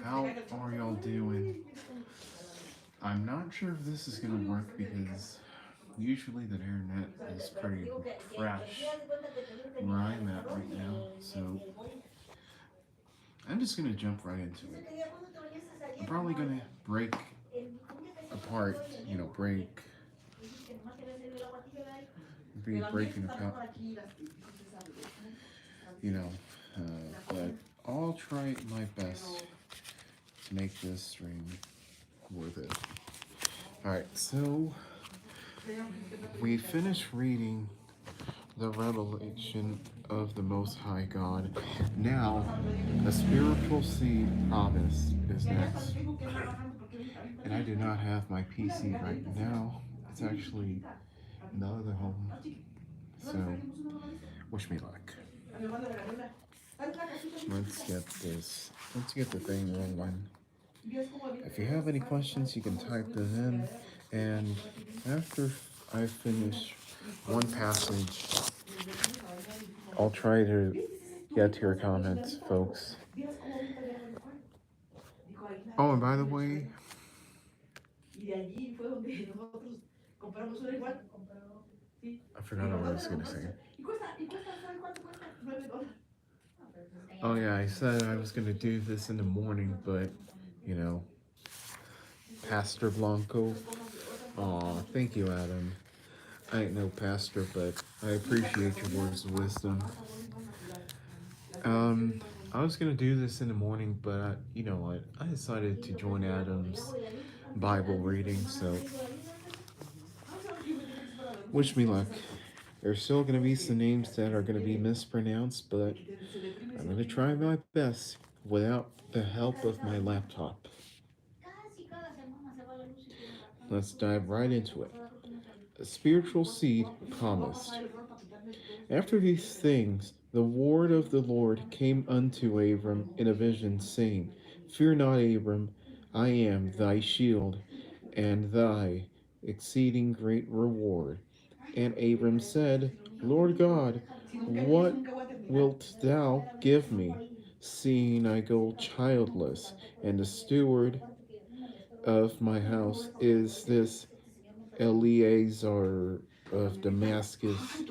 How are y'all doing? I'm not sure if this is gonna work because usually the internet is pretty fresh where I'm at right now. So I'm just gonna jump right into it. I'm probably gonna break apart, be breaking apart, you know, but I'll try my best to make this stream worth it. Alright, so we finished reading the revelation of the Most High God. Now, a spiritual seed promise is next. And I do not have my PC right now. It's actually in the other home. So, wish me luck. Let's get this. Let's get the thing rolling. If you have any questions, you can type them in. And after I finish one passage, I'll try to get to your comments, folks. Oh, and by the way, I forgot what I was going to say. Oh, yeah, I said I was going to do this in the morning, but, you know, Pastor Blanco. Aw, thank you, Adam. I ain't no pastor, but I appreciate your words of wisdom. I was gonna do this in the morning, but you know what? I decided to join Adam's Bible reading, so wish me luck. There's still gonna be some names that are gonna be mispronounced, but I'm gonna try my best without the help of my laptop. Let's dive right into it. A spiritual seed promised. After these things, the word of the Lord came unto Abram in a vision, saying, Fear not, Abram, I am thy shield, and thy exceeding great reward. And Abram said, Lord God, what wilt thou give me, seeing I go childless, and the steward of my house is this Eleazar of Damascus?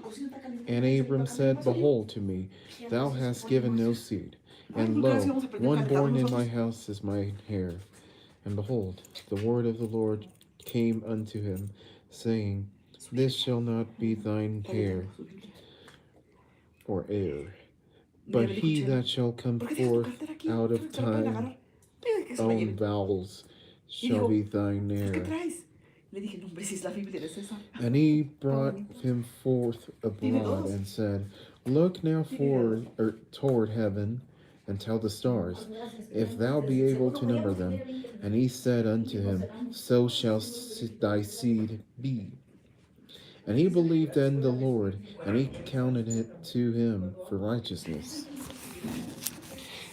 And Abram said, Behold to me, thou hast given no seed, and lo, one born in my house is mine heir. And behold, the word of the Lord came unto him, saying, This shall not be thine heir, or heir, but he that shall come forth out of thine own bowels shall be thine heir. And he brought him forth abroad and said, Look now forward toward heaven, and tell the stars, if thou be able to number them. And he said unto him, So shall thy seed be. And he believed in the Lord, and he counted it to him for righteousness.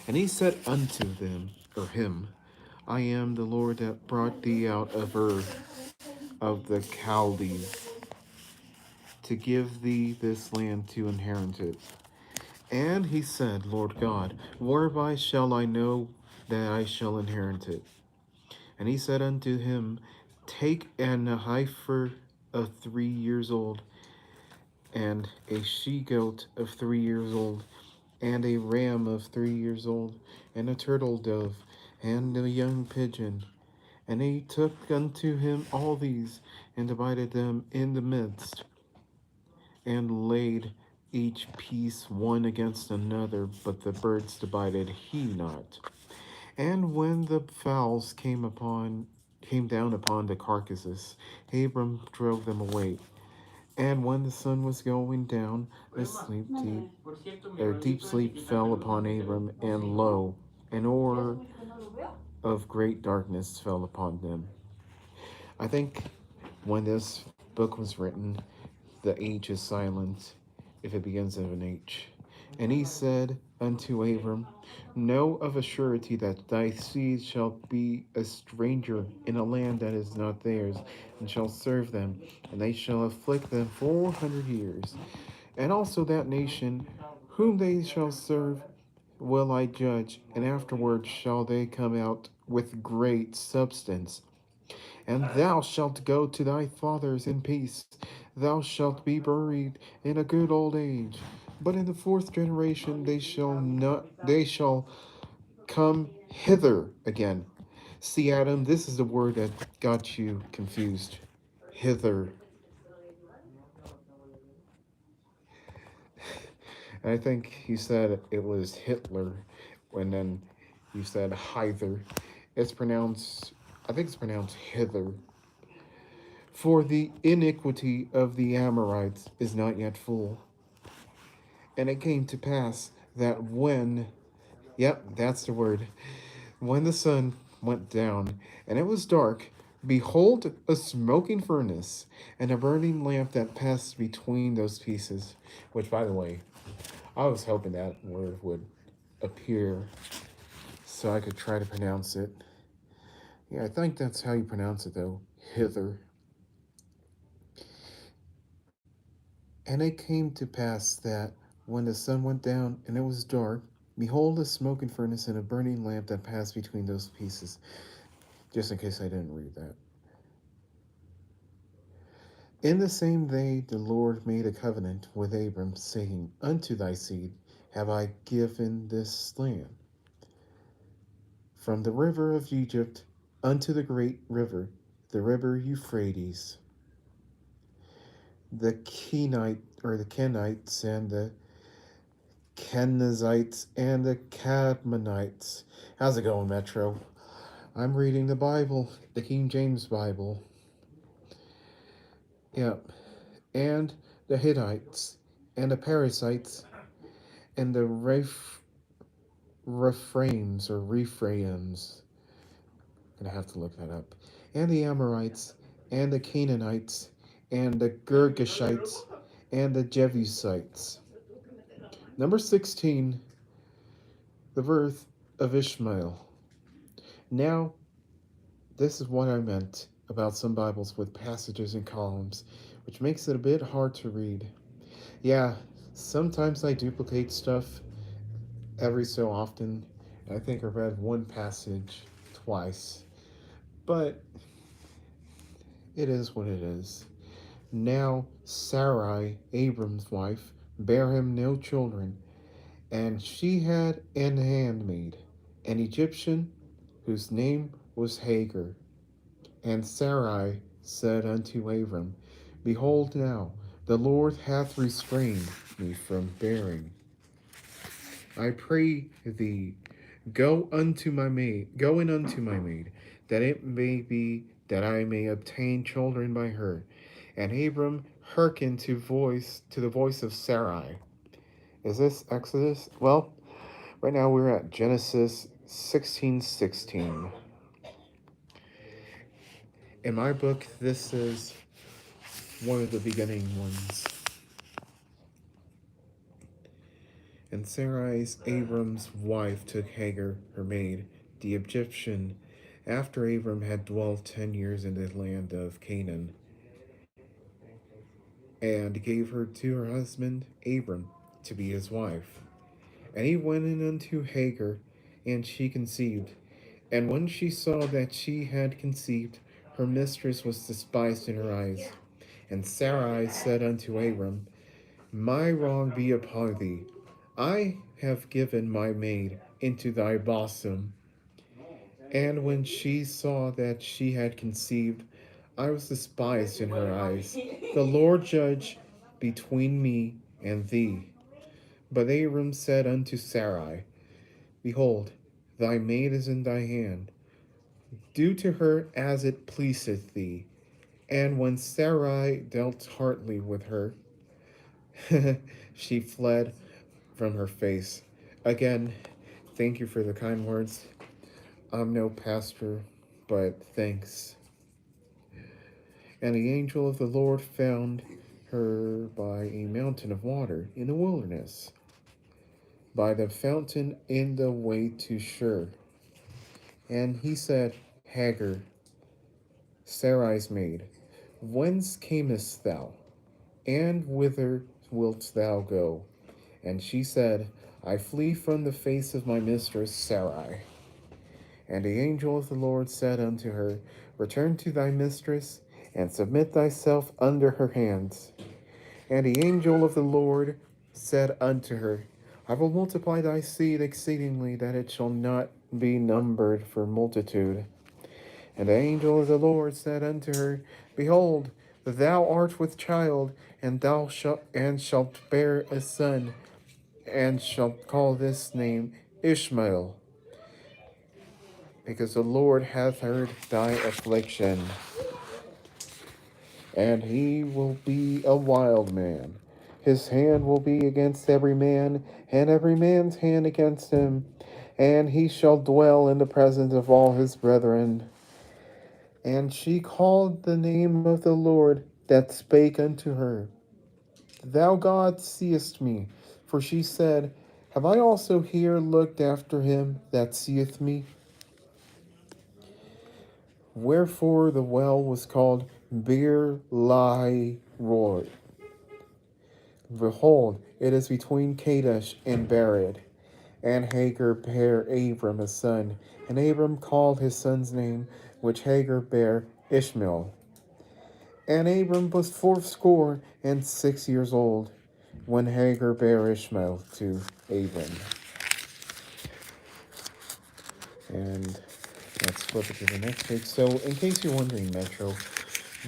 And he said unto them, or him, I am the Lord that brought thee out of of the Chaldees, to give thee this land to inherit it. And he said, Lord God, whereby shall I know that I shall inherit it? And he said unto him, Take an heifer of 3 years old, and a she-goat of 3 years old, and a ram of 3 years old, and a turtle dove, and a young pigeon. And he took unto him all these, and divided them in the midst, and laid each piece one against another, but the birds divided he not. And when the fowls came down upon the carcasses, Abram drove them away. And when the sun was going down, deep sleep fell upon Abram, and lo, an hour of great darkness fell upon them. I think when this book was written, the H is silent if it begins with an H. And he said unto Abram, Know of a surety that thy seed shall be a stranger in a land that is not theirs, and shall serve them, and they shall afflict them 400 years. And also that nation whom they shall serve will I judge, and afterward shall they come out with great substance. And thou shalt go to thy fathers in peace. Thou shalt be buried in a good old age. But in the fourth generation they shall come hither again. See, Adam, this is the word that got you confused. Hither. And I think you said it was Hitler, and then you said hither. It's pronounced, I think it's pronounced hither. For the iniquity of the Amorites is not yet full. And it came to pass that yep, that's the word, when the sun went down and it was dark, behold, a smoking furnace and a burning lamp that passed between those pieces. Which, by the way, I was hoping that word would appear so I could try to pronounce it. Yeah, I think that's how you pronounce it, though. Hither. And it came to pass that when the sun went down and it was dark, behold, a smoking furnace and a burning lamp that passed between those pieces. Just in case I didn't read that. In the same day the Lord made a covenant with Abram, saying, Unto thy seed have I given this land, from the river of Egypt unto the great river, the river Euphrates. The Kenites and the Kenizzites and the Cadmonites. How's it going, Metro? I'm reading the Bible, the King James Bible. Yep. And the Hittites and the Perizzites and the Rephraims. Gonna have to look that up. And the Amorites and the Canaanites and the Girgashites and the Jebusites. Number 16, the birth of Ishmael. Now, this is what I meant about some Bibles with passages and columns, which makes it a bit hard to read. Yeah, sometimes I duplicate stuff every so often. I think I read one passage twice, but it is what it is. Now Sarai, Abram's wife, bare him no children, and she had an handmaid, an Egyptian, whose name was Hagar. And Sarai said unto Abram, Behold now, the Lord hath restrained me from bearing. I pray thee, go in unto my maid, that it may be that I may obtain children by her. And Abram hearkened to the voice of Sarai. Is this Exodus? Well, right now we're at Genesis 16:16. In my book, this is one of the beginning ones. And Sarai's Abram's wife took Hagar, her maid, the Egyptian, after Abram had dwelt 10 years in the land of Canaan, and gave her to her husband Abram to be his wife. And he went in unto Hagar, and she conceived. And when she saw that she had conceived, her mistress was despised in her eyes. And Sarai said unto Abram, My wrong be upon thee. I have given my maid into thy bosom. And when she saw that she had conceived, I was despised in her eyes. The Lord judge between me and thee. But Abram said unto Sarai, Behold, thy maid is in thy hand. Do to her as it pleaseth thee. And when Sarai dealt hardly with her, she fled from her face. Again, thank you for the kind words. I'm no pastor, but thanks. And the angel of the Lord found her by a mountain of water in the wilderness, by the fountain in the way to Shur. And he said, Hagar, Sarai's maid, whence camest thou? And whither wilt thou go? And she said, I flee from the face of my mistress Sarai. And the angel of the Lord said unto her, Return to thy mistress, and submit thyself under her hands. And the angel of the Lord said unto her, I will multiply thy seed exceedingly, that it shall not be numbered for multitude. And the angel of the Lord said unto her, Behold, thou art with child, and shalt bear a son, and shalt call this name Ishmael, because the Lord hath heard thy affliction. And he will be a wild man. His hand will be against every man, and every man's hand against him. And he shall dwell in the presence of all his brethren. And she called the name of the Lord that spake unto her, Thou God seest me. For she said, Have I also here looked after him that seeth me? Wherefore the well was called Beer Lahai Roi. Behold, it is between Kadesh and Bered. And Hagar bare Abram a son, and Abram called his son's name, which Hagar bare, Ishmael. And Abram was 86 old, when Hagar bare Ishmael to Abram. And let's flip it to the next page. So, in case you're wondering, Metro,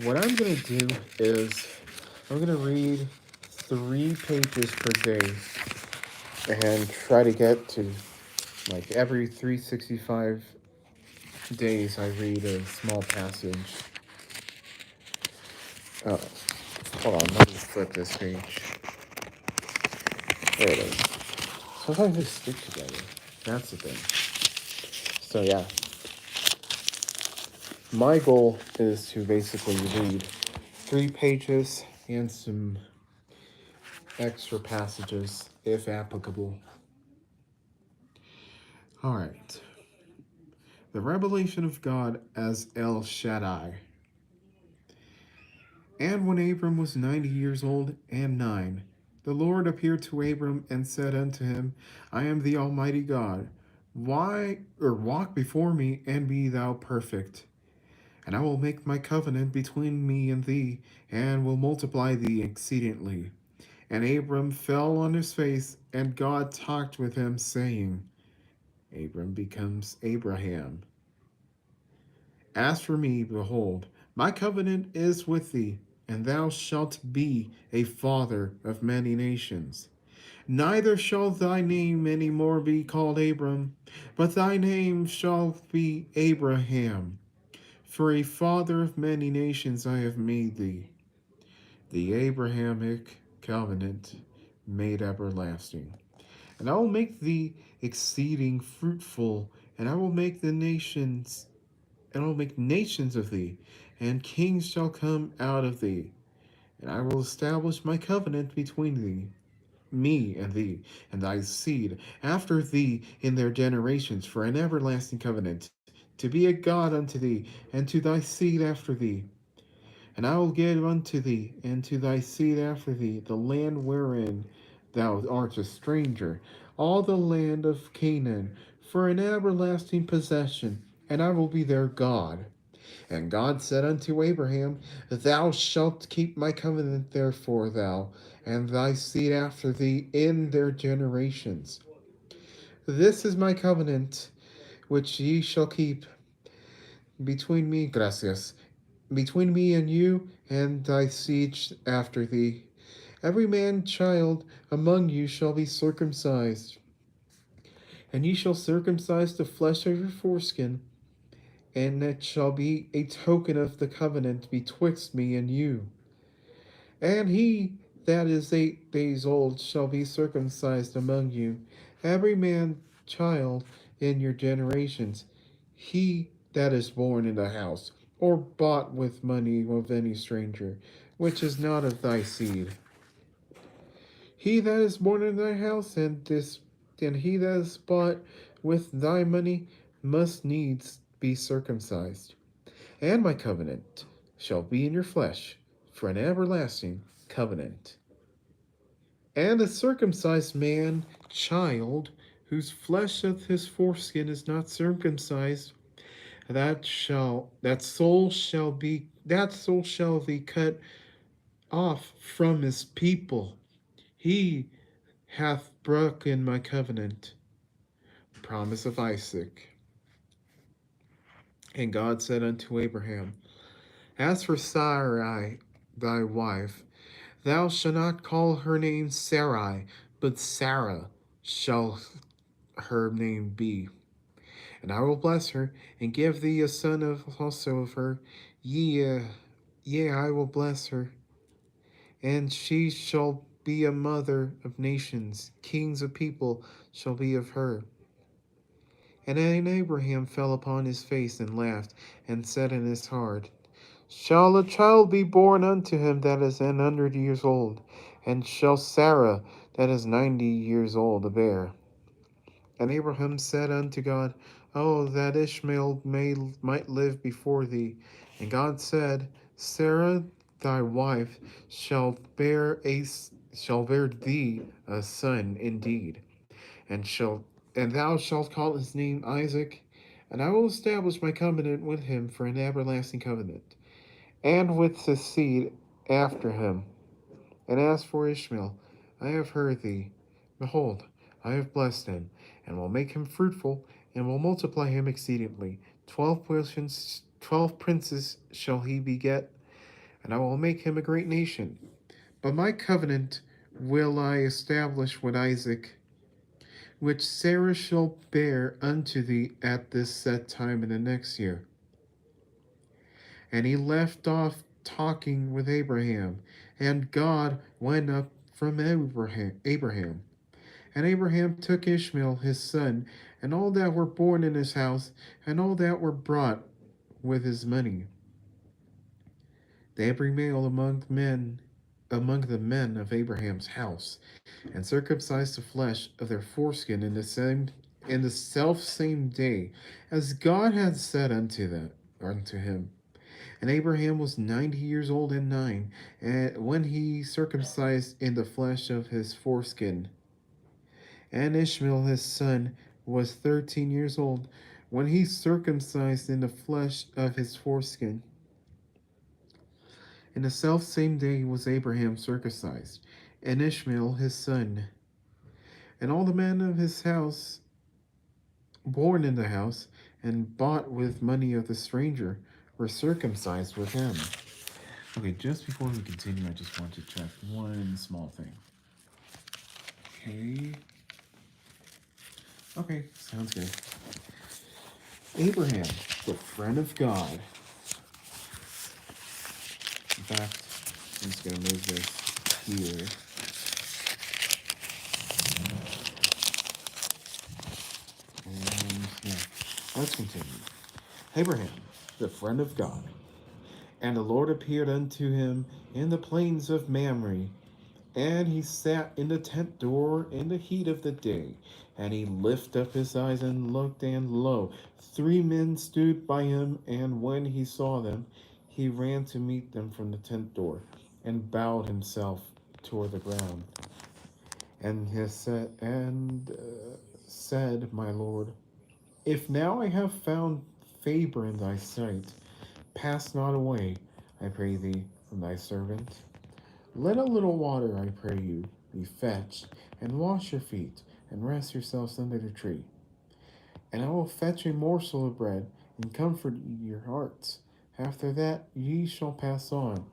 what I'm going to do is I'm going to read 3 pages per day and try to get to, like, every 365 days I read a small passage. Oh, hold on, let me flip this page. There it is. Sometimes they stick together. That's the thing. So yeah, my goal is to basically read 3 pages and some extra passages, if applicable. Alright. The revelation of God as El Shaddai. And when Abram was 90 years old and 9, the Lord appeared to Abram and said unto him, I am the Almighty God. Walk before me and be thou perfect. And I will make my covenant between me and thee, and will multiply thee exceedingly. And Abram fell on his face, and God talked with him, saying, Abram becomes Abraham. As for me, behold, my covenant is with thee, and thou shalt be a father of many nations. Neither shall thy name any more be called Abram, but thy name shall be Abraham. For a father of many nations I have made thee. The Abrahamic covenant made everlasting. And I will make thee exceeding fruitful, and I will make nations of thee, and kings shall come out of thee. And I will establish my covenant between me and thee, and thy seed after thee in their generations, for an everlasting covenant, to be a God unto thee, and to thy seed after thee. And I will give unto thee, and to thy seed after thee, the land wherein thou art a stranger, all the land of Canaan, for an everlasting possession, and I will be their God. And God said unto Abraham, Thou shalt keep my covenant, therefore thou, and thy seed after thee in their generations. This is my covenant, which ye shall keep between me and you, and thy seed after thee. Every man child among you shall be circumcised, and ye shall circumcise the flesh of your foreskin, and it shall be a token of the covenant betwixt me and you. And he that is 8 days old shall be circumcised among you, every man child in your generations, he that is born in the house, or bought with money of any stranger, which is not of thy seed. He that is born in thy house, and he that is bought with thy money, must needs be circumcised. And my covenant shall be in your flesh for an everlasting covenant. And a circumcised man child, whose flesh of his foreskin is not circumcised, that soul shall be cut off from his people. He hath broken my covenant. Promise of Isaac. And God said unto Abraham, As for Sarai thy wife, thou shalt not call her name Sarai, but Sarah shall her name be. And I will bless her, and give thee a son also of her. Yea, I will bless her, and she shall be a mother of nations. Kings of people shall be of her. And then Abraham fell upon his face and laughed, and said in his heart, Shall a child be born unto him that is 100 years old? And shall Sarah that is 90 years old bear? And Abraham said unto God, Oh, that Ishmael might live before thee. And God said, Sarah thy wife shall bear thee a son indeed, and thou shalt call his name Isaac, and I will establish my covenant with him for an everlasting covenant, and with the seed after him. And as for Ishmael, I have heard thee. Behold, I have blessed him, and will make him fruitful, and will multiply him exceedingly. 12 princes shall he beget, and I will make him a great nation. But my covenant will I establish with Isaac, which Sarah shall bear unto thee at this set time in the next year. And he left off talking with Abraham, and God went up from Abraham. And Abraham took Ishmael his son, and all that were born in his house, and all that were brought with his money, every male among the men of Abraham's house, and circumcised the flesh of their foreskin in the self same day, as God had said unto him. And Abraham was 90 years old and 9, and when he circumcised in the flesh of his foreskin. And Ishmael his son was 13 years old, when he circumcised in the flesh of his foreskin. In the self same day was Abraham circumcised, and Ishmael his son. And all the men of his house, born in the house, and bought with money of the stranger, were circumcised with him. Okay, just before we continue, I just want to check one small thing. Okay, sounds good. Abraham, the friend of God. In fact, I'm just going to move this here. And yeah, let's continue. Abraham, the friend of God. And the Lord appeared unto him in the plains of Mamre, and he sat in the tent door in the heat of the day. And he lifted up his eyes and looked, and lo, 3 men stood by him. And when he saw them, he ran to meet them from the tent door, and bowed himself toward the ground. And he said, My Lord, if now I have found favor in thy sight, pass not away, I pray thee, from thy servant. Let a little water, I pray you, be fetched, and wash your feet, and rest yourselves under the tree. And I will fetch a morsel of bread, and comfort your hearts. After that ye shall pass on.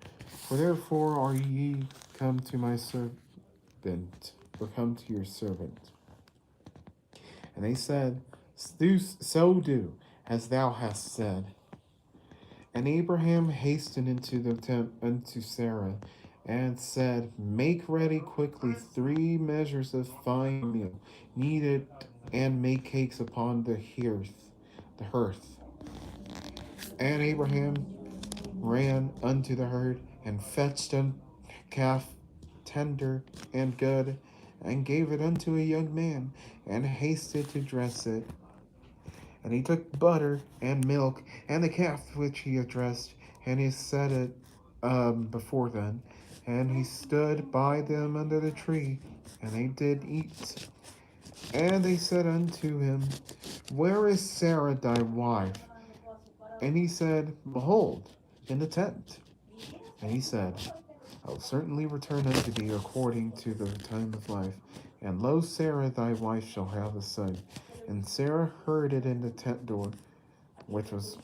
For therefore are ye come to my servant, or come to your servant. And they said, So do, as thou hast said. And Abraham hastened into the tent unto Sarah, and said, Make ready quickly 3 measures of fine meal, knead it, and make cakes upon the hearth. And Abraham ran unto the herd, and fetched a calf tender and good, and gave it unto a young man, and hasted to dress it. And he took butter and milk, and the calf which he had dressed, and he set it before them. And he stood by them under the tree, And they did eat. And they said unto him, Where is Sarah thy wife? And he said, Behold, in the tent. And he said, I will certainly return unto thee according to the time of life. And lo, Sarah thy wife shall have a son. And Sarah heard it in the tent door, which was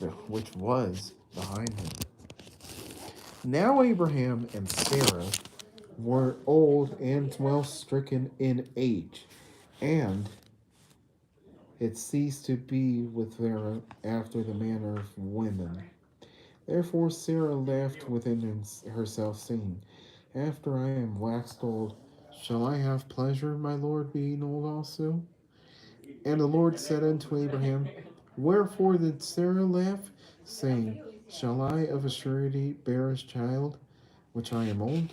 behind him. Now Abraham and Sarah were old and well stricken in age, and it ceased to be with Sarah after the manner of women. Therefore Sarah laughed within herself, saying, After I am waxed old, shall I have pleasure, my Lord being old also? And the Lord said unto Abraham, Wherefore did Sarah laugh, saying, Shall I of a surety bear a child, which I am old?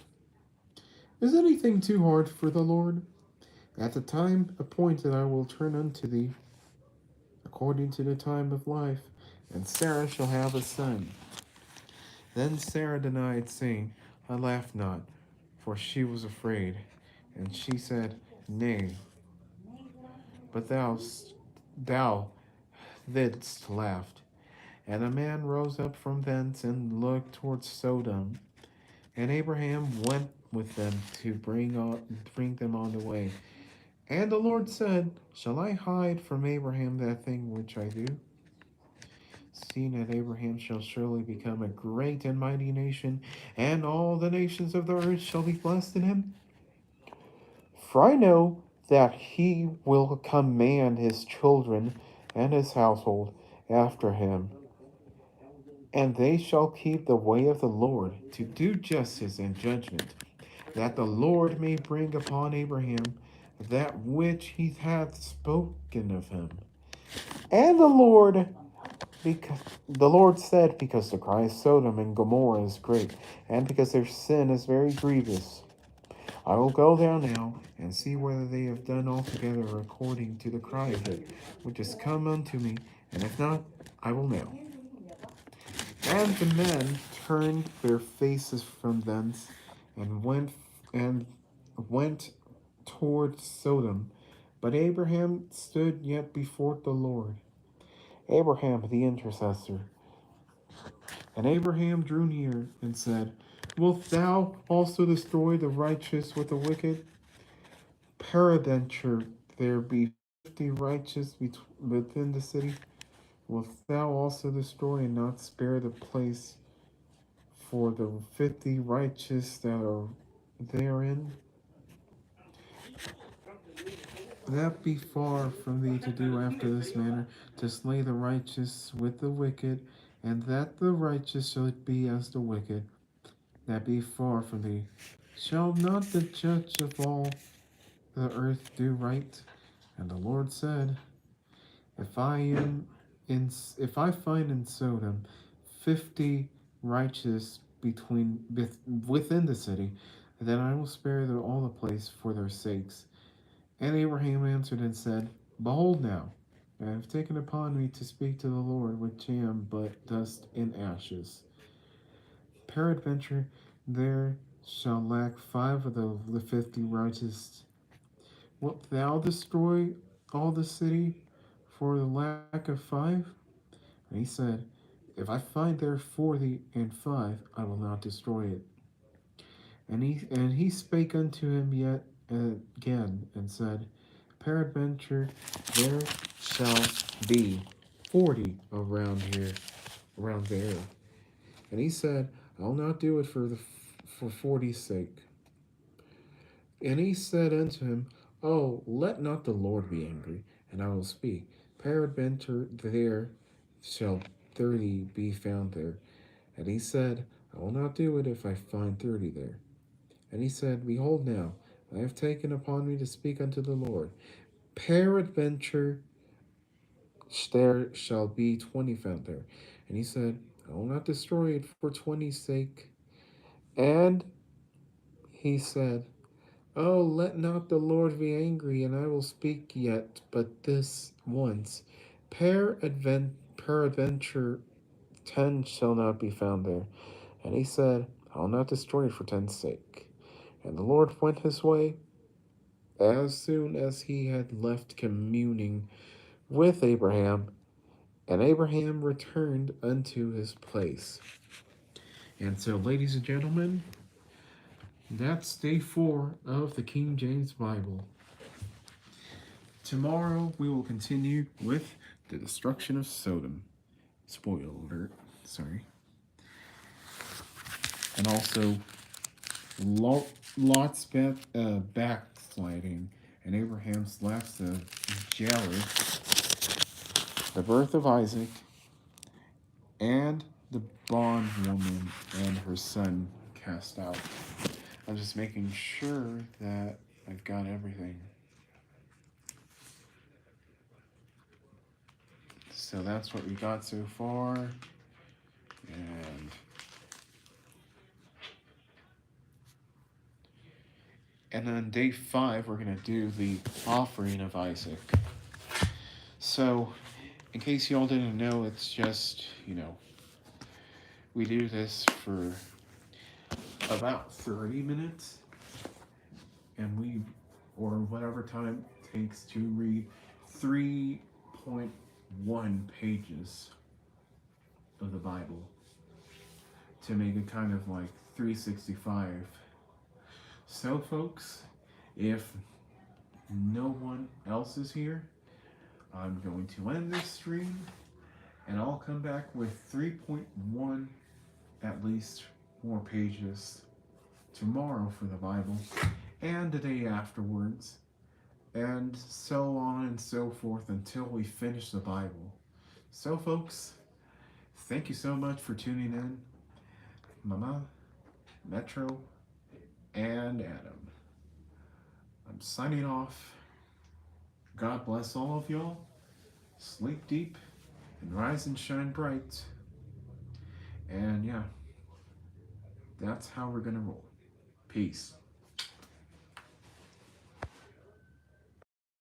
Is anything too hard for the Lord? At the time appointed I will turn unto thee, according to the time of life, and Sarah shall have a son. Then Sarah denied, saying, I laughed not, for she was afraid. And she said, Nay, but thou didst laugh. And a man rose up from thence and looked towards Sodom. And Abraham went with them to bring them on the way. And the Lord said, Shall I hide from Abraham that thing which I do? Seeing that Abraham shall surely become a great and mighty nation, and all the nations of the earth shall be blessed in him. For I know that he will command his children and his household after him, and they shall keep the way of the Lord to do justice and judgment, that the Lord may bring upon Abraham that which he hath spoken of him. And because the Lord said, Because the cry of Sodom and Gomorrah is great, and because their sin is very grievous, I will go down now and see whether they have done altogether according to the cry of it, which is come unto me, and if not, I will know. And the men turned their faces from thence and went toward Sodom, but Abraham stood yet before the Lord. Abraham the intercessor. And Abraham drew near and said, Wilt thou also destroy the righteous with the wicked? Peradventure there be 50 righteous within the city. Wilt thou also destroy and not spare the place for the 50 righteous that are therein? That be far from thee to do after this manner, to slay the righteous with the wicked, and that the righteous should be as the wicked. That be far from thee. Shall not the judge of all the earth do right? And the Lord said, If if I find in Sodom 50 righteous within the city, then I will spare all the place for their sakes. And Abraham answered and said, Behold now, I have taken upon me to speak to the Lord, which am but dust and ashes. Peradventure there shall lack 5 of the 50 righteous. Wilt thou destroy all the city for the lack of 5? And he said, If I find there 40 and 5, I will not destroy it. And he spake unto him yet again, and said, Peradventure there shall be 40 around there. And he said, I'll not do it for 40's sake. And he said unto him, Oh, let not the Lord be angry, and I will speak. Peradventure there shall 30 be found there. And he said, I will not do it if I find 30 there. And he said, Behold now, I have taken upon me to speak unto the Lord. Peradventure there shall be 20 found there. And he said, I will not destroy it for 20's sake. And he said, Oh, let not the Lord be angry, and I will speak yet but this once. Peradventure 10 shall not be found there. And he said, I will not destroy it for 10's sake. And the Lord went his way, as soon as he had left communing with Abraham, and Abraham returned unto his place. And so, ladies and gentlemen, that's day 4 of the King James Bible. Tomorrow we will continue with the destruction of Sodom. Spoiler alert, sorry. And also Lot's backsliding, and Abraham's lapse of Jared, the birth of Isaac, and the bondwoman and her son cast out. I'm just making sure that I've got everything. So that's what we got so far. And on day 5, we're going to do the offering of Isaac. So, in case y'all didn't know, it's just, we do this for about 30 minutes. And or whatever time it takes to read 3.1 pages of the Bible to make it kind of like 365. So, folks, if no one else is here, I'm going to end this stream, and I'll come back with 3.1 at least more pages tomorrow for the Bible, and the day afterwards, and so on and so forth until we finish the Bible. So, folks, thank you so much for tuning in. Mama, Metro, and Adam. I'm signing off. God bless all of y'all. Sleep deep and rise and shine bright. And yeah, that's how we're gonna roll. Peace.